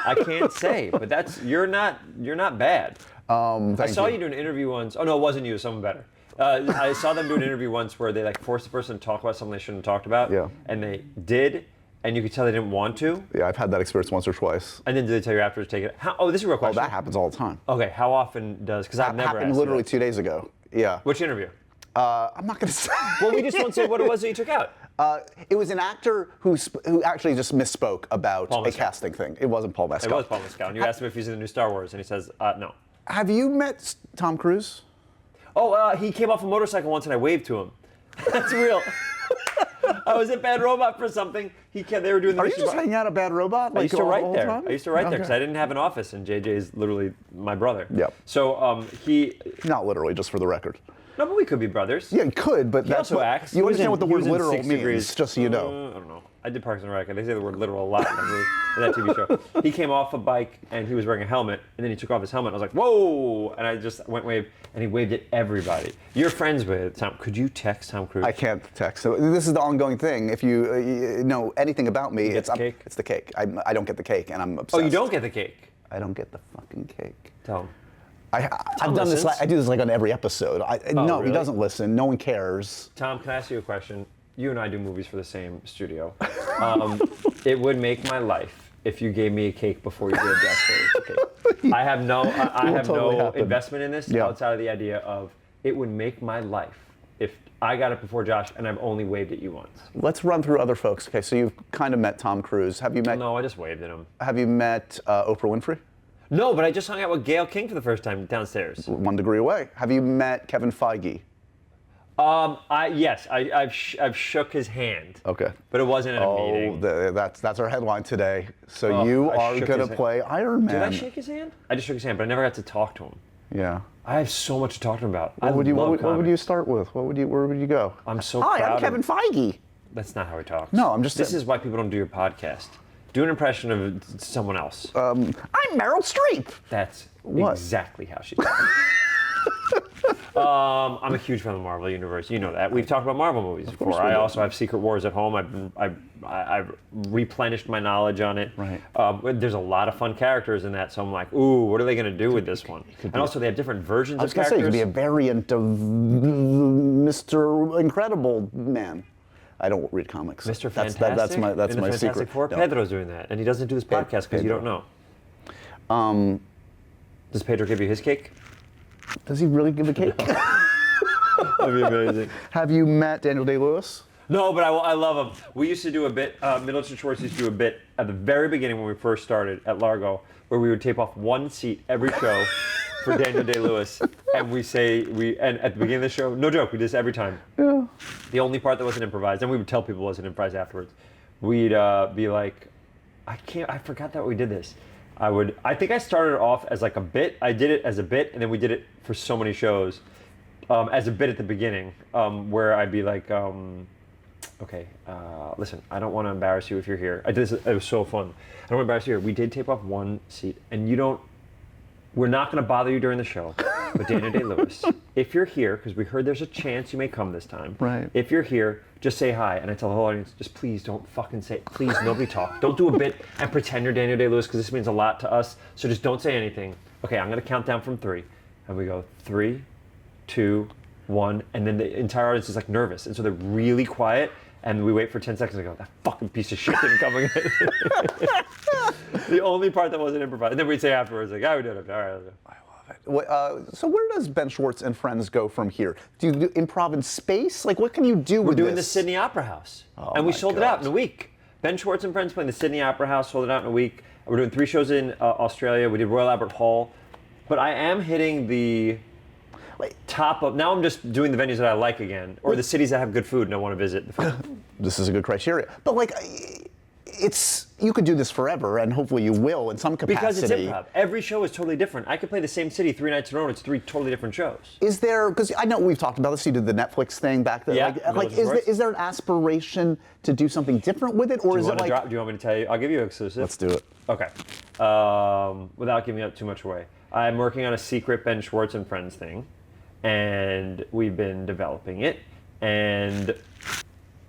I can't say, but you're not bad. I saw you do an interview once. Oh no, it wasn't you. It was someone better. I saw them do an interview once where they like forced the person to talk about something they shouldn't have talked about. Yeah. And they did, and you could tell they didn't want to. Yeah, I've had that experience once or twice. And then did they tell you afterwards to take it? This is a real question. Oh, that happens all the time. Okay, how often does? Because I've never happened asked literally that. 2 days ago. Yeah. Which interview? I'm not going to say. Well, we just won't say what it was that you took out. It was an actor who actually just misspoke about a casting thing. It wasn't Paul Mescal. It was Paul Mescal. And you asked him if he's in the new Star Wars, and he says no. Have you met Tom Cruise? Oh, he came off a motorcycle once, and I waved to him. That's real. I was at Bad Robot for something. They were doing the Are you just hanging out at Bad Robot? I used to write there. Time? I used to write there because I didn't have an office, and JJ is literally my brother. Yep. So he. Not literally, just for the record. No, but we could be brothers. Yeah, you could, but He that's also acts. You understand what the He word was in literal 6 means, Degrees. just so you know. I don't know. I did Parks and Rec, and they say the word literal a lot in that TV show. He came off a bike, and he was wearing a helmet, and then he took off his helmet. I was like, whoa! And I just waved, and he waved at everybody. You're friends with Tom. Could you text Tom Cruise? I can't text. So this is the ongoing thing. If you know anything about me, it's the cake? It's the cake. I don't get the cake, and I'm obsessed. Oh, you don't get the cake? I don't get the fucking cake. Tell him. I've done this. I do this like on every episode. No, really? he doesn't listen. No one cares. Tom, can I ask you a question? You and I do movies for the same studio. It would make my life if you gave me a cake before you did Josh. I have no investment in this outside of the idea of it would make my life if I got it before Josh and I've only waved at you once. Let's run through other folks. Okay, so you've kind of met Tom Cruise. Have you met? No, I just waved at him. Have you met Oprah Winfrey? No, but I just hung out with Gayle King for the first time downstairs. 1 degree away. Have you met Kevin Feige? Yes, I've shook his hand. Okay. But it wasn't at a meeting. That's our headline today. So you are going to play Iron Man. Did I shake his hand? I just shook his hand, but I never got to talk to him. Yeah. I have so much to talk to him about. What would you start with? Where would you go? I'm so Hi, proud I'm Kevin Feige. That's not how he talks. No, I'm just. This is why people don't do your podcast. Do an impression of someone else. I'm Meryl Streep. That's What? exactly how she talks. I'm a huge fan of the Marvel Universe. You know that. We've talked about Marvel movies before. I also have Secret Wars at home. I've replenished my knowledge on it. Right. There's a lot of fun characters in that, so I'm like, ooh, what are they going to do with this one? And also, they have different versions of characters. I was going to say, it could be a variant of Mr. Incredible Man. I don't read comics. Mr. That's Fantastic? my in the secret. Fantastic Four? No. Pedro's doing that, and he doesn't do this podcast because you don't know. Does Pedro give you his cake? Does he really give a cake? That'd be amazing. Have you met Daniel Day-Lewis? No, but I love him. We used to do a bit, Middleton Schwartz used to do a bit at the very beginning when we first started at Largo, where we would tape off one seat every show for Daniel Day-Lewis, and and at the beginning of the show, no joke, we did this every time. Yeah. The only part that wasn't improvised, and we would tell people it wasn't improvised afterwards, we'd be like, I forgot that we did this. I think I started off as like a bit. I did it as a bit, and then we did it for so many shows as a bit at the beginning, where I'd be like, okay, listen, I don't want to embarrass you if you're here. I did this, it was so fun. I don't want to embarrass you here. We did tape off one seat, and we're not going to bother you during the show, but Daniel Day-Lewis, if you're here, because we heard there's a chance you may come this time. Right. If you're here, just say hi. And I tell the whole audience, just please don't fucking say, please, nobody talk. Don't do a bit and pretend you're Daniel Day-Lewis, because this means a lot to us. So just don't say anything. Okay, I'm going to count down from 3. And we go 3, 2, 1. And then the entire audience is like nervous. And so they're really quiet. And we wait for 10 seconds and go, that fucking piece of shit didn't come again. The only part that wasn't improvised. And then we'd say afterwards, like, we did it. All right. I love it. So where does Ben Schwartz and friends go from here? Do you do improv in space? Like, what can you do with this? We're doing the Sydney Opera House. Oh and we my sold it God. out in a week. Ben Schwartz and friends playing the Sydney Opera House, sold it out in a week. We're doing 3 shows in Australia. We did Royal Albert Hall. But I am hitting the top of, now I'm just doing the venues that I like again, or the cities that have good food and I want to visit the food. This is a good criteria. But like, you could do this forever, and hopefully you will in some capacity. Because it's improv. Every show is totally different. I could play the same city 3 nights in a row, and it's 3 totally different shows. Is there, because I know we've talked about this, you did the Netflix thing back then. Yeah, Is there an aspiration to do something different with it, or is it like... Do you want me to tell you? I'll give you an exclusive. Let's do it. Okay. Without giving up too much away. I'm working on a secret Ben Schwartz and Friends thing, and we've been developing it. And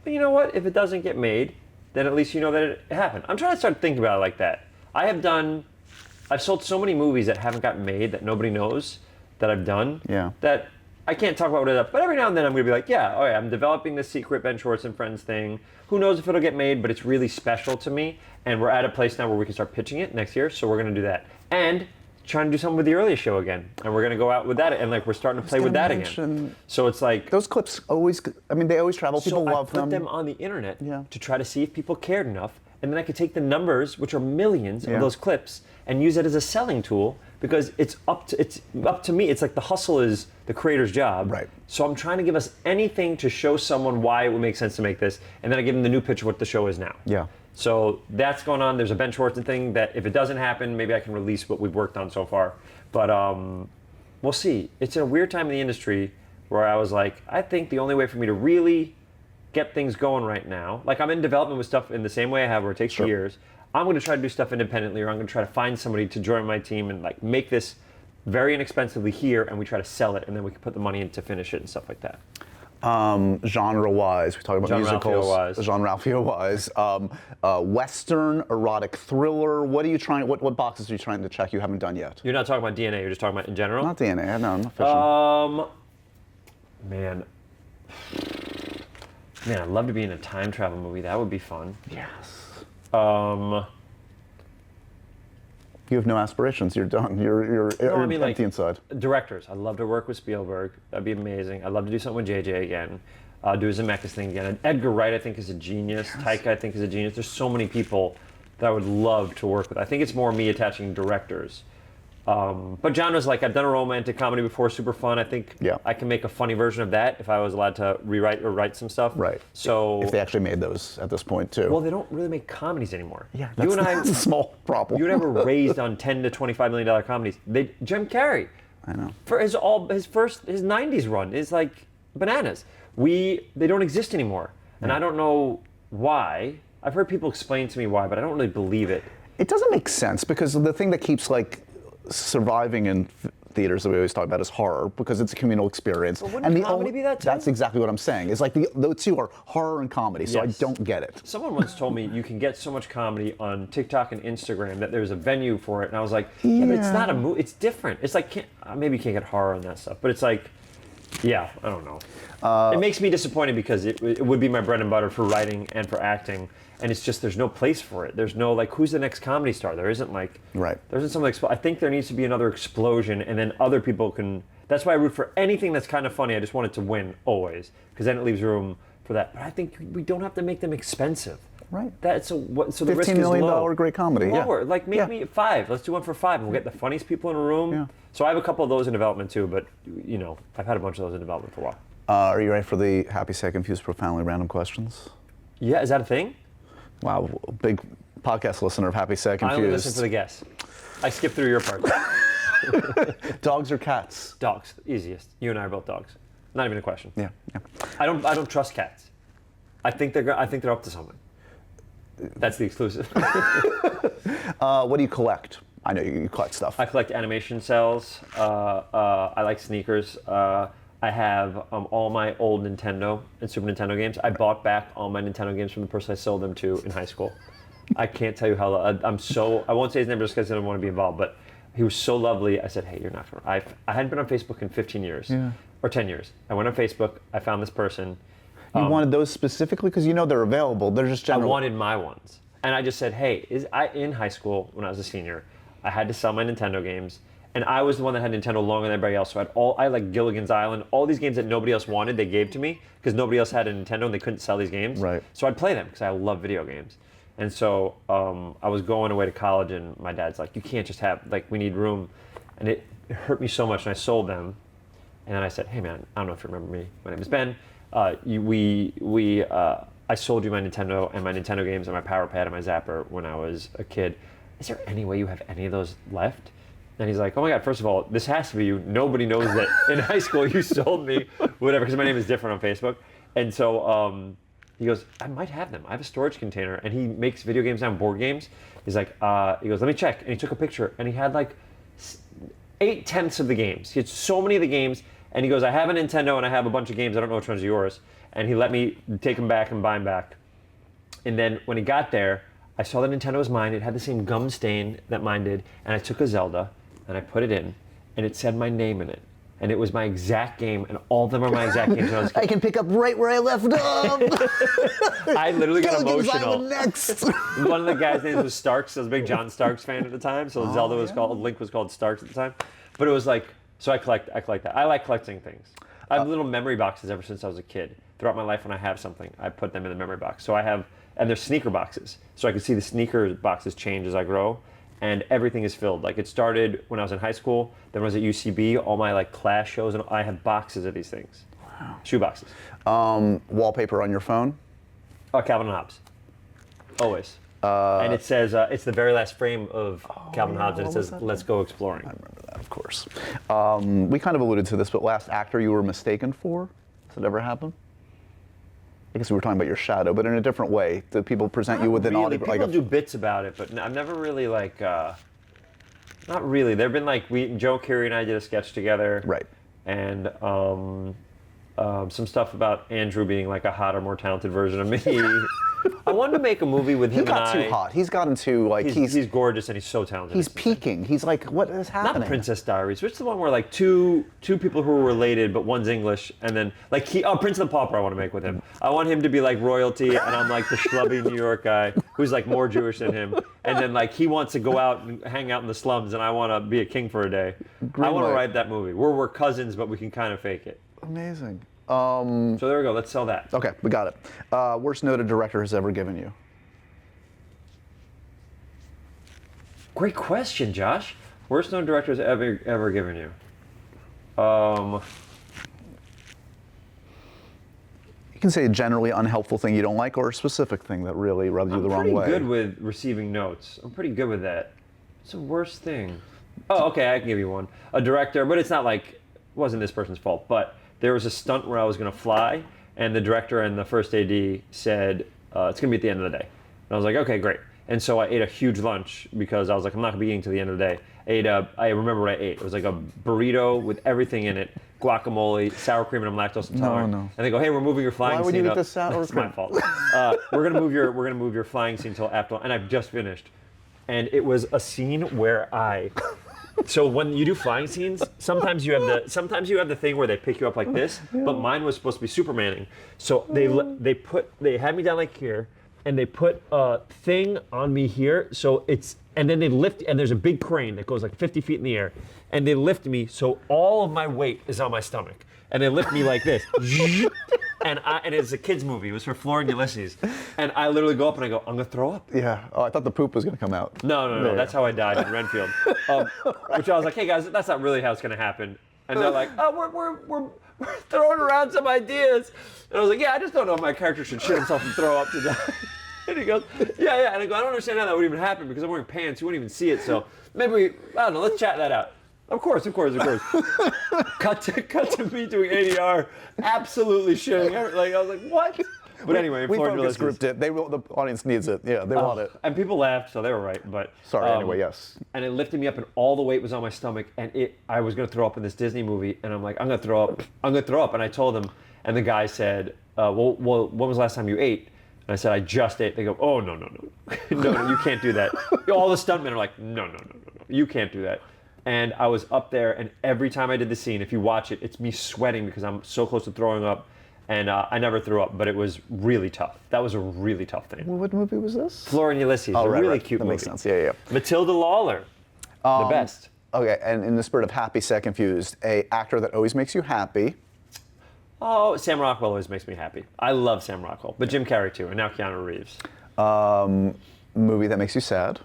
you know what? If it doesn't get made, then at least you know that it happened. I'm trying to start thinking about it like that. I've sold so many movies that haven't gotten made that nobody knows that I've done. Yeah. That I can't talk about what it is. But every now and then I'm going to be like, yeah, I'm developing this secret Ben Schwartz and Friends thing. Who knows if it'll get made, but it's really special to me. And we're at a place now where we can start pitching it next year. So we're going to do that. And trying to do something with the earlier show again. And we're going to go out with that. And like we're starting to play with that again. So it's like... Those clips always, they always travel. People love them. So I put them on the internet to try to see if people cared enough. And then I could take the numbers, which are millions of those clips, and use it as a selling tool, because it's up to me. It's like the hustle is the creator's job. Right. So I'm trying to give us anything to show someone why it would make sense to make this, and then I give them the new pitch of what the show is now. Yeah. So that's going on. There's a Ben Schwartz thing that if it doesn't happen, maybe I can release what we've worked on so far. But we'll see. It's a weird time in the industry where I was like, I think the only way for me to really get things going right now, like I'm in development with stuff in the same way I have where it takes years. I'm going to try to do stuff independently, or I'm going to try to find somebody to join my team and like make this very inexpensively here, and we try to sell it, and then we can put the money in to finish it and stuff like that. Genre-wise, we talk about musicals. Genre-wise, Western, erotic thriller. What are you trying? What boxes are you trying to check you haven't done yet? You're not talking about DNA. You're just talking about in general. Not DNA. No, I'm not fishing. Man, I'd love to be in a time travel movie. That would be fun. Yes. You have no aspirations. You're done. You're empty inside. Directors. I'd love to work with Spielberg. That'd be amazing. I'd love to do something with JJ again. Do a Zemeckis thing again. And Edgar Wright, I think, is a genius. Yes. Taika, I think, is a genius. There's so many people that I would love to work with. I think it's more me attaching directors. But genres, like I've done a romantic comedy before, super fun. I think I can make a funny version of that if I was allowed to rewrite or write some stuff. Right. So if they actually made those at this point too. Well, they don't really make comedies anymore. Yeah, that's a small problem. You and I were raised on $10 to $25 million comedies. Jim Carrey. I know. For his 90s run is like bananas. They don't exist anymore, and I don't know why. I've heard people explain to me why, but I don't really believe it. It doesn't make sense, because the thing that keeps like surviving in theaters that we always talk about is horror, because it's a communal experience. But wouldn't comedy be that too? That's exactly what I'm saying. It's like those two are horror and comedy, so I don't get it. Someone once told me you can get so much comedy on TikTok and Instagram that there's a venue for it, and I was like, yeah, but it's not a movie. It's different. It's like maybe you can't get horror on that stuff, but it's like, I don't know. It makes me disappointed because it would be my bread and butter for writing and for acting. And it's just, there's no place for it. There's no, like, who's the next comedy star? There isn't, like, there isn't something, I think there needs to be another explosion, and then other people can, that's why I root for anything that's kind of funny. I just want it to win, always, because then it leaves room for that. But I think we don't have to make them expensive. Right. So the risk is low. $15 million great comedy, Lower. Like, make me 5. Let's do one for 5, and we'll get the funniest people in a room. Yeah. So I have a couple of those in development, too, but, I've had a bunch of those in development for a while. Are you ready for the Happy, Sad, Confused, Profoundly Random questions? Yeah, is that a thing? Wow, big podcast listener of Happy, Sad, Confused. I only listen for the guests. I skip through your part. Dogs or cats? Dogs, easiest. You and I are both dogs. Not even a question. Yeah. I don't trust cats. I think they're up to something. That's the exclusive. What do you collect? I know you collect stuff. I collect animation cells. I like sneakers. I have all my old Nintendo and Super Nintendo games. I bought back all my Nintendo games from the person I sold them to in high school. I can't tell you how, I won't say his name just because I don't want to be involved, but he was so lovely. I said, hey, you're not going to, I hadn't been on Facebook in 15 years, or 10 years. I went on Facebook, I found this person. You wanted those specifically? Because they're available, they're just general. I wanted my ones. And I just said, hey, in high school, when I was a senior, I had to sell my Nintendo games. And I was the one that had Nintendo longer than everybody else. So I like Gilligan's Island, all these games that nobody else wanted, they gave to me because nobody else had a Nintendo and they couldn't sell these games. Right. So I'd play them because I love video games. And so I was going away to college, and my dad's like, you can't just have, like, we need room. And it hurt me so much, and I sold them. And then I said, hey man, I don't know if you remember me. My name is Ben. I sold you my Nintendo and my Nintendo games and my Power Pad and my Zapper when I was a kid. Is there any way you have any of those left? And he's like, oh my God, first of all, this has to be you. Nobody knows that in high school you sold me whatever, because my name is different on Facebook. And so he goes, I might have them. I have a storage container. And he makes video games now, board games. He's like, he goes, let me check. And he took a picture, and he had like 8/10 of the games. He had so many of the games. And he goes, I have a Nintendo and I have a bunch of games. I don't know which ones are yours. And he let me take them back and buy them back. And then when he got there, I saw the Nintendo was mine. It had the same gum stain that mine did. And I took a Zelda and I put it in, and it said my name in it. And it was my exact game, and all of them are my exact games. When I was a kid. I can pick up right where I left off. I literally got Gilligan's emotional. Island next. One of the guys' names was Starks. I was a big John Starks fan at the time. So Zelda was called, Link was called Starks at the time. But it was like, so I collect that. I like collecting things. I have little memory boxes ever since I was a kid. Throughout my life, when I have something, I put them in the memory box. So I have, and they're sneaker boxes. So I can see the sneaker boxes change as I grow. And everything is filled. Like, it started when I was in high school. Then when I was at UCB, all my like class shows, and I have boxes of these things. Wow. Shoe boxes. Wallpaper on your phone? Oh, Calvin and Hobbes. Always. And it says, it's the very last frame of Calvin and Hobbes, and it says, let's go exploring. I remember that, of course. We kind of alluded to this, but last actor you were mistaken for? Does it ever happen? I guess we were talking about your shadow, but in a different way. Do people present you with an audio? People do bits about it, but I've never really like, not really. There've been like, Joe Keery and I did a sketch together. Right. And some stuff about Andrew being like a hotter, more talented version of me. I wanted to make a movie with him He got too hot. He's gotten too, like, he's gorgeous and he's so talented. He's peaking. He's like, what is happening? Not Princess Diaries. Which is the one where like two people who are related, but one's English, and then like Prince of the Pauper I want to make with him. I want him to be like royalty, and I'm like the schlubby New York guy who's like more Jewish than him, and then like he wants to go out and hang out in the slums, and I want to be a king for a day. I want to write that movie. We're cousins, but we can kind of fake it. Amazing. So there we go. Let's sell that. Okay, we got it. Worst note a director has ever given you? Great question, Josh. Worst known director has ever given you? You can say a generally unhelpful thing you don't like, or a specific thing that really rubs you the wrong way. I'm pretty good with receiving notes. I'm pretty good with that. What's the worst thing? Oh, okay, I can give you one. A director, but it's not like, it wasn't this person's fault, but there was a stunt where I was going to fly, and the director and the first AD said, it's going to be at the end of the day. And I was like, okay, great. And so I ate a huge lunch because I was like, I'm not going to be eating till the end of the day. I remember what I ate. It was like a burrito with everything in it, guacamole, sour cream, and I'm lactose intolerant. No. And they go, hey, we're moving your flying scene. Why would you eat up. the sour It's cream? my fault. We're gonna move your flying scene till after, and I've just finished. And it was a scene where so when you do flying scenes, sometimes you have the thing where they pick you up like this, but mine was supposed to be Supermaning. So they had me down like here, and they put a thing on me here, and then they lift, and there's a big crane that goes like 50 feet in the air, and they lift me so all of my weight is on my stomach, and they lift me like this. And it's a kid's movie. It was for Flora and Ulysses. And I literally go up and I go, I'm going to throw up. Yeah. Oh, I thought the poop was going to come out. No. That's how I died in Renfield. Which I was like, hey guys, that's not really how it's going to happen. And they're like, oh, we're throwing around some ideas. And I was like, yeah, I just don't know if my character should shit himself and throw up to die. And he goes, yeah. And I go, I don't understand how that would even happen because I'm wearing pants. You wouldn't even see it. So maybe I don't know, let's chat that out. Of course. Cut to me doing ADR, absolutely shitting. Like I was like, what? But anyway, we Florida focus grouped it. The audience needs it. Yeah, they want it. And people laughed, so they were right. But sorry. Anyway, yes. And it lifted me up, and all the weight was on my stomach, and I was gonna throw up in this Disney movie, and I'm like, I'm gonna throw up. And I told them, and the guy said, well, when was the last time you ate? And I said, I just ate. They go, oh no, no, you can't do that. All the stuntmen are like, no, you can't do that. And I was up there, and every time I did the scene, if you watch it, it's me sweating because I'm so close to throwing up. And I never threw up, but it was really tough. That was a really tough thing. What movie was this? Flora and Ulysses, a really cute movie. That makes sense, yeah. Matilda Lawler, the best. Okay, and in the spirit of happy, sad, confused, a actor that always makes you happy. Oh, Sam Rockwell always makes me happy. I love Sam Rockwell, but Jim Carrey too, and now Keanu Reeves. Movie that makes you sad.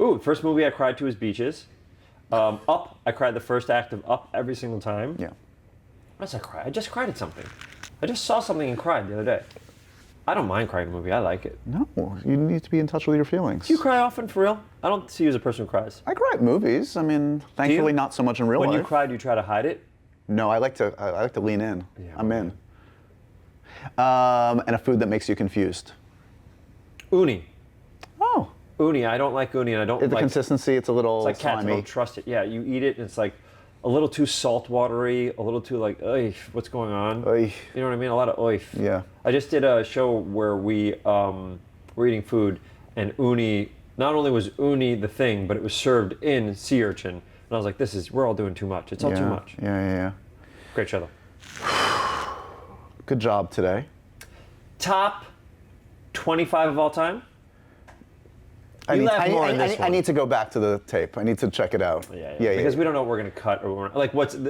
Ooh, first movie I cried to is Beaches. Up, I cried the first act of Up every single time. Yeah. What else I cry? I just cried at something. I just saw something and cried the other day. I don't mind crying in a movie. I like it. No, you need to be in touch with your feelings. Do you cry often, for real? I don't see you as a person who cries. I cry at movies. I mean, thankfully not so much in real life. When you cry, do you try to hide it? No, I like to lean in. Yeah, I'm in. And a food that makes you confused. Uni. Oh. Uni. I don't like uni, and I don't The like consistency, it's a little It's like cats. I slimy. don't trust it. Yeah, you eat it, and it's like a little too salt watery, a little too like, oy, what's going on? Oy. You know what I mean? A lot of oy. Yeah. I just did a show where we were eating food, and uni, not only was uni the thing, but it was served in sea urchin. And I was like, we're all doing too much. It's all too much. Yeah. Great show, though. Good job today. Top 25 of all time? I one. need to go back to the tape. I need to check it out. Yeah. Because we don't know what we're going to cut.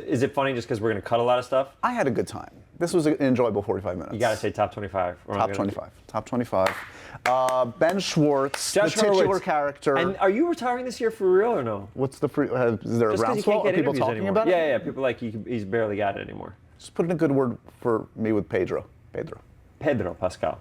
Is it funny just because we're going to cut a lot of stuff? I had a good time. This was an enjoyable 45 minutes. You got to say top 25. Top 25. Top 25. Ben Schwartz, Josh the titular Horowitz. character. And are you retiring this year for real or no? What's the free? Is there a Just because you can't groundswell? Are get people interviews talking anymore. about it? Yeah. People like he's barely got it anymore. Just put in a good word for me with Pedro. Pedro Pascal.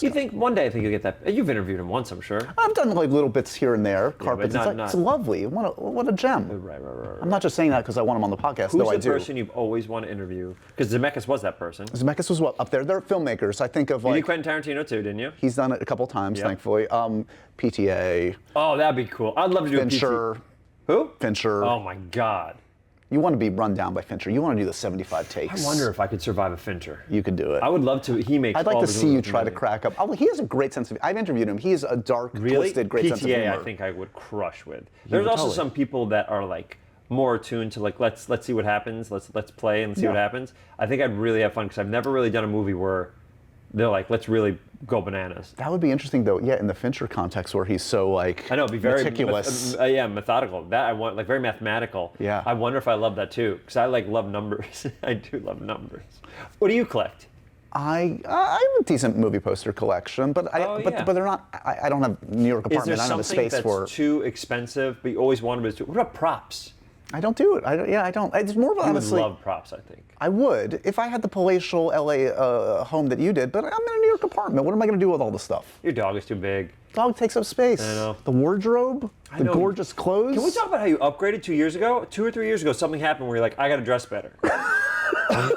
You think one day you'll get that? You've interviewed him once, I'm sure. I've done like little bits here and there. Carpets. but It's lovely. What a gem. Right. I'm not just saying that because I want him on the podcast, though I Who's do. the person you've always wanted to interview? Because Zemeckis was that person. Zemeckis was up there. They're filmmakers. I think of You like did Quentin Tarantino too, didn't you? he's done it a couple times, Yep. thankfully. PTA. Oh, that'd be cool. I'd love to do Fincher. a PT. Who? Fincher. Oh my God. You want to be run down by Fincher. You want to do the 75 takes. I wonder if I could survive a Fincher. You could do it. I would love to. He makes. I'd like all to his see you movies try to amazing. crack up. Oh, he has a great sense of. I've interviewed him. He has a dark, Really? twisted, great sense of PTA, humor. I think I would crush with. There's also totally. some people that are like more attuned to like let's see what happens. Let's play and see what Yeah. happens. I think I'd really have fun because I've never really done a movie where they're like let's really go bananas. That would be interesting, though. Yeah, in the Fincher context, where he's so like I know, it'd be very meticulous. methodical. That I want, like very mathematical. Yeah. I wonder if I love that too, because I like love numbers. I do love numbers. What do you collect? I have a decent movie poster collection, but yeah. but they're not. I don't have New York Is there apartment. I don't have the something space that's for. too expensive, but you always wanted to? What about props? I don't do it. I don't. It's more of You honestly. would love props, I think. I would if I had the palatial LA home that you did, but I'm in a New York apartment. What am I going to do with all the stuff? Your dog is too big. Dog takes up space. I know. The wardrobe, the know. gorgeous clothes. Can we talk about how you upgraded 2 years ago? 2 or 3 years ago, something happened where you're like, I got to dress better.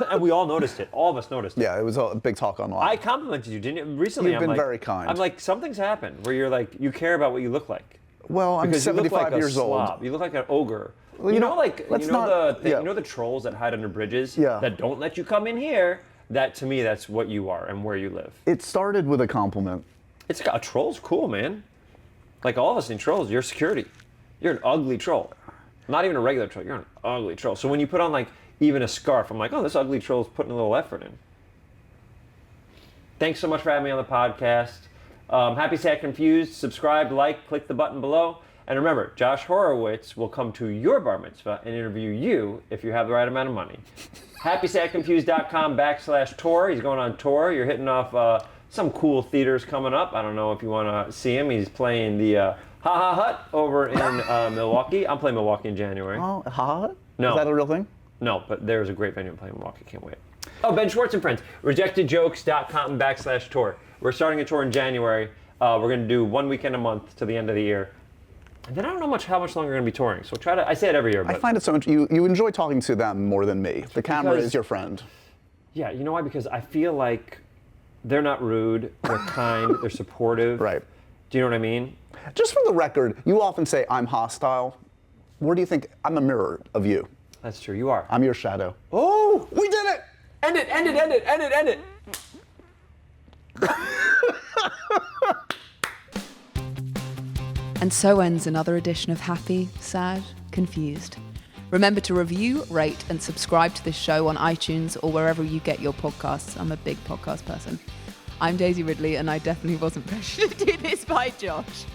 And we all noticed it. All of us noticed it. Yeah, it was a big talk online. I complimented you, didn't you? Recently, You've I'm been like, very kind. I'm like, something's happened where you're like, you care about what you look like. Well, I'm Because you look 75 like years a old. slob. You look like an ogre. Well, you you know, know, like let's you know not- yeah. you know the trolls that hide under bridges Yeah. that don't let you come in here. That to me, that's what you are and where you live. It started with a compliment. It's got a troll's cool, man. Like all of us in trolls, you're security. You're an ugly troll. Not even a regular troll. You're an ugly troll. So when you put on like even a scarf, I'm like, oh, this ugly troll's putting a little effort in. Thanks so much for having me on the podcast. Happy, Sad, Confused. Subscribe, like, click the button below. And remember, Josh Horowitz will come to your bar mitzvah and interview you if you have the right amount of money. HappySadConfused.com/tour. He's going on tour. You're hitting off some cool theaters coming up. I don't know if you want to see him. He's playing the Ha Ha Hut over in Milwaukee. I'm playing Milwaukee in January. Oh, ha? No. Is that a real thing? No, but there's a great venue in playing Milwaukee. Can't wait. Oh, Ben Schwartz and Friends. RejectedJokes.com/tour. We're starting a tour in January. We're going to do 1 weekend a month to the end of the year. And then I don't know how much longer we're going to be touring. So try to, I say it every year, but I find it so much. You enjoy talking to them more than me. The camera Because- is your friend. yeah, you know why? Because I feel like they're not rude, they're kind, they're supportive. Right. Do you know what I mean? Just for the record, you often say I'm hostile. Where do you think I'm a mirror of you? That's true, you are. I'm your shadow. Oh! We did it! End it, end it, end it, end it, end it! And so ends another edition of Happy, Sad, Confused. Remember to review, rate, and subscribe to this show on iTunes or wherever you get your podcasts. I'm a big podcast person. I'm Daisy Ridley, and I definitely wasn't pressured to do this by Josh.